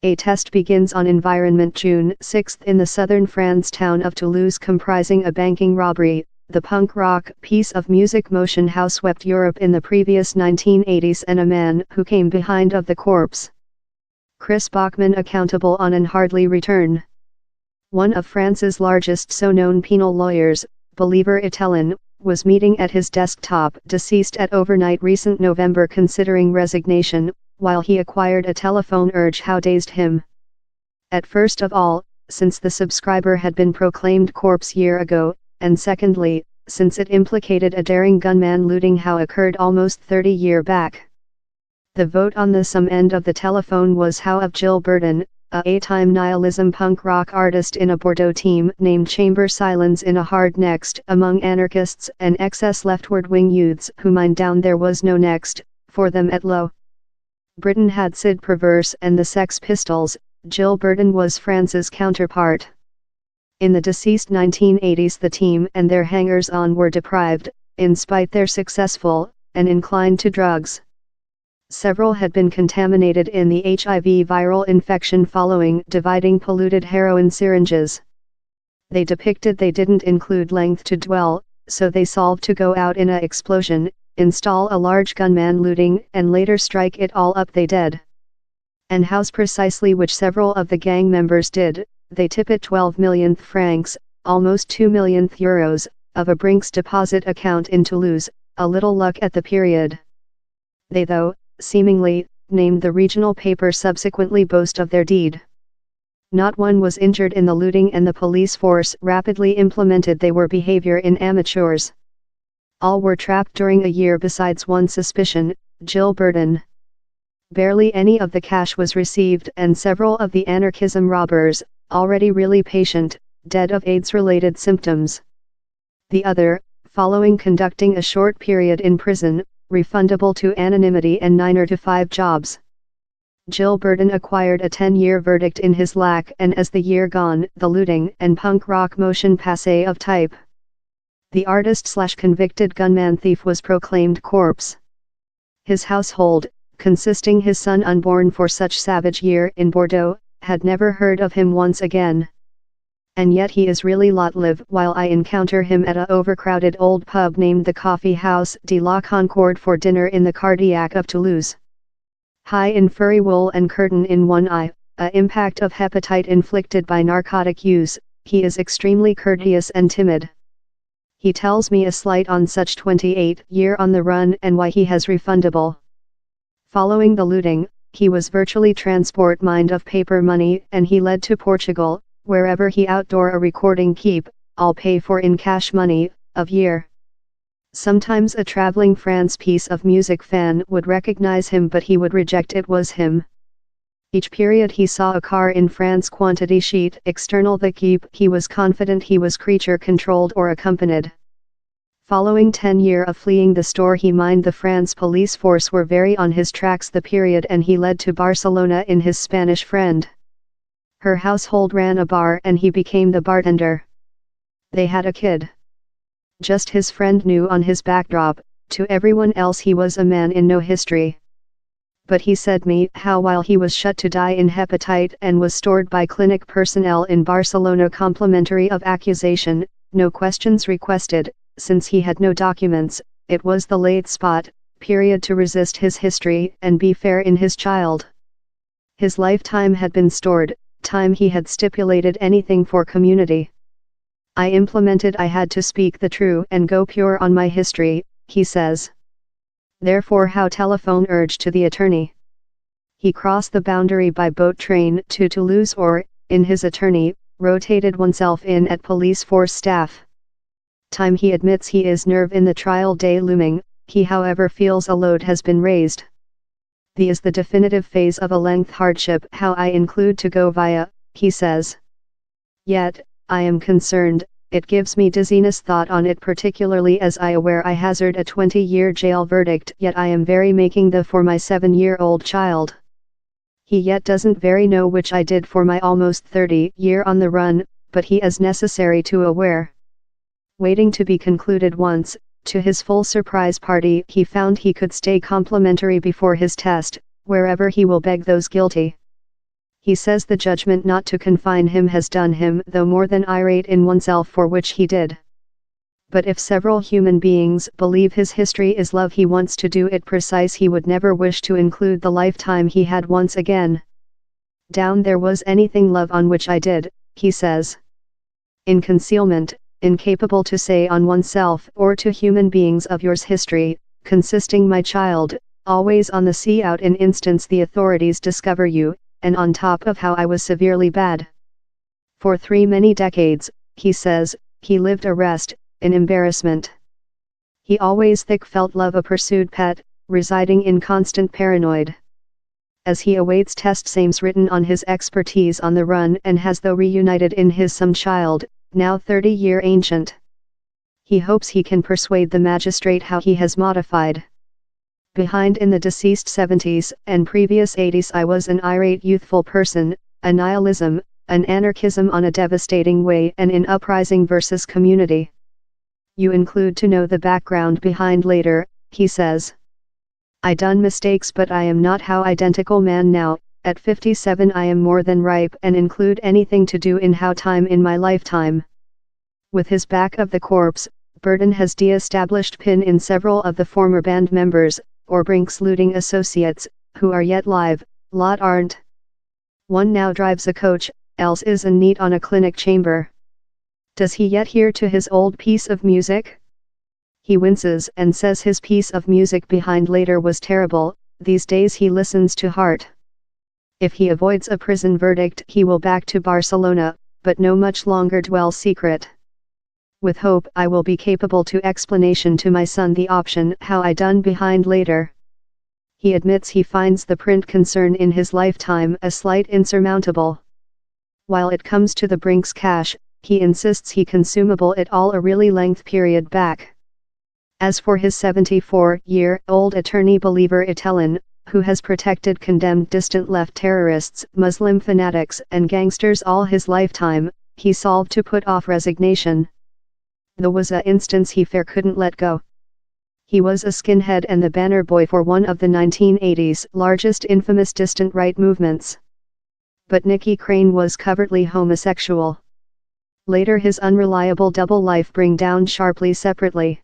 A test begins on environment June 6 in the southern France town of Toulouse, comprising a banking robbery. The punk rock piece of music Motion House swept Europe in the previous 1980s, and a man who came behind of the corpse. Chris Bachmann accountable on an hardly return. One of France's largest so-known penal lawyers, Believer Italien, was meeting at his desktop, deceased at overnight recent November, considering resignation, while he acquired a telephone urge how dazed him. At first of all, since the subscriber had been proclaimed corpse year ago, and secondly, since it implicated a daring gunman looting how occurred almost 30 years back. The vote on the some end of the telephone was how of Gilles Bertin, a time nihilism punk rock artist in a Bordeaux team named Chamber Silence in a hard next among anarchists and excess leftward wing youths who mined down there was no next for them at low. Britain had Sid Perverse and the Sex Pistols. Gilles Bertin was France's counterpart. In the deceased 1980s, the team and their hangers-on were deprived, in spite their successful, and inclined to drugs. Several had been contaminated in the HIV viral infection following dividing polluted heroin syringes. They depicted they didn't include length to dwell, so they solved to go out in a explosion, install a large gunman looting, and later strike it all up they dead. And house precisely which several of the gang members did. They tip it 12 million francs, almost 2 million euros, of a Brinks deposit account in Toulouse, a little luck at the period. They though, seemingly, named the regional paper subsequently boast of their deed. Not one was injured in the looting, and the police force rapidly implemented their behavior in amateurs. All were trapped during a year besides one suspicion, Gilles Bertin. Barely any of the cash was received, and several of the anarchism robbers, already really patient, dead of AIDS-related symptoms. The other, following conducting a short period in prison, refundable to anonymity and 9 to 5 jobs. Gilles Bertin acquired a 10-year verdict in his lack, and as the year gone, the looting and punk rock motion passé of type. The artist/convicted gunman thief was proclaimed corpse. His household, consisting his son unborn for such savage year in Bordeaux, had never heard of him once again. And yet he is really lot-live while I encounter him at a overcrowded old pub named the Coffee House de la Concorde for dinner in the Cardiac of Toulouse. High in furry wool and curtain in one eye, a impact of hepatite inflicted by narcotic use, he is extremely courteous and timid. He tells me a slight on such 28-year on the run and why he has refundable. Following the looting, he was virtually transport mined of paper money, and he led to Portugal, wherever he outdoor a recording keep, all pay for in cash money, of year. Sometimes a traveling France piece of music fan would recognize him, but he would reject it was him. Each period he saw a car in France quantity sheet external the keep, he was confident he was creature controlled or accompanied. Following 10 years of fleeing the store he mined, the France police force were very on his tracks the period, and he led to Barcelona in his Spanish friend. Her household ran a bar and he became the bartender. They had a kid. Just his friend knew on his backdrop, to everyone else he was a man in no history. But he said me how while he was shut to die in hepatite and was stored by clinic personnel in Barcelona complimentary of accusation, no questions requested, since he had no documents, it was the late spot, period to resist his history and be fair in his child. His lifetime had been stored, time he had stipulated anything for community. I implemented I had to speak the true and go pure on my history, he says. Therefore how telephone urge to the attorney. He crossed the boundary by boat train to Toulouse or, in his attorney, rotated oneself in at police force staff. Time he admits he is nerve in the trial day looming, he however feels a load has been raised. The is the definitive phase of a length hardship how I include to go via, he says. Yet, I am concerned, it gives me dizziness thought on it, particularly as I aware I hazard a 20-year jail verdict, yet I am very making the for my 7-year-old child. He yet doesn't very know which I did for my almost 30-year on the run, but he is necessary to aware. Waiting to be concluded once, to his full surprise party he found he could stay complimentary before his test, wherever he will beg those guilty. He says the judgment not to confine him has done him though more than irate in oneself, for which he did. But if several human beings believe his history is love, he wants to do it precise. He would never wish to include the lifetime he had once again. Down there was anything love on which I did, he says. In concealment, incapable to say on oneself or to human beings of yours history, consisting my child, always on the sea out in instance the authorities discover you, and on top of how I was severely bad. For 3 many decades, he says, he lived a rest, in embarrassment. He always thick felt love a pursued pet, residing in constant paranoid. As he awaits test sames written on his expertise on the run and has though reunited in his some child, now 30-year ancient. He hopes he can persuade the magistrate how he has modified. Behind in the deceased 70s and previous 80s I was an irate youthful person, a nihilism, an anarchism on a devastating way and in uprising versus community. You include to know the background behind later, he says. I done mistakes but I am not how identical man now, at 57 I am more than ripe and include anything to do in how time in my lifetime. With his back of the corpse, Bertin has de-established pin in several of the former band members, or Brink's looting associates, who are yet live, lot aren't. One now drives a coach, else is in neat on a clinic chamber. Does he yet hear to his old piece of music? He winces and says his piece of music behind later was terrible, these days he listens to heart. If he avoids a prison verdict he will back to Barcelona, but no much longer dwell secret. With hope I will be capable to explanation to my son the option how I done behind later. He admits he finds the print concern in his lifetime a slight insurmountable. While it comes to the Brink's cash, he insists he consumable it all a really length period back. As for his 74-year-old attorney believer Italian, who has protected condemned distant left terrorists, Muslim fanatics and gangsters all his lifetime, he solved to put off resignation. There was a instance he fair couldn't let go. He was a skinhead and the banner boy for one of the 1980s largest infamous distant right movements. But Nicky Crane was covertly homosexual. Later his unreliable double life bring down sharply separately.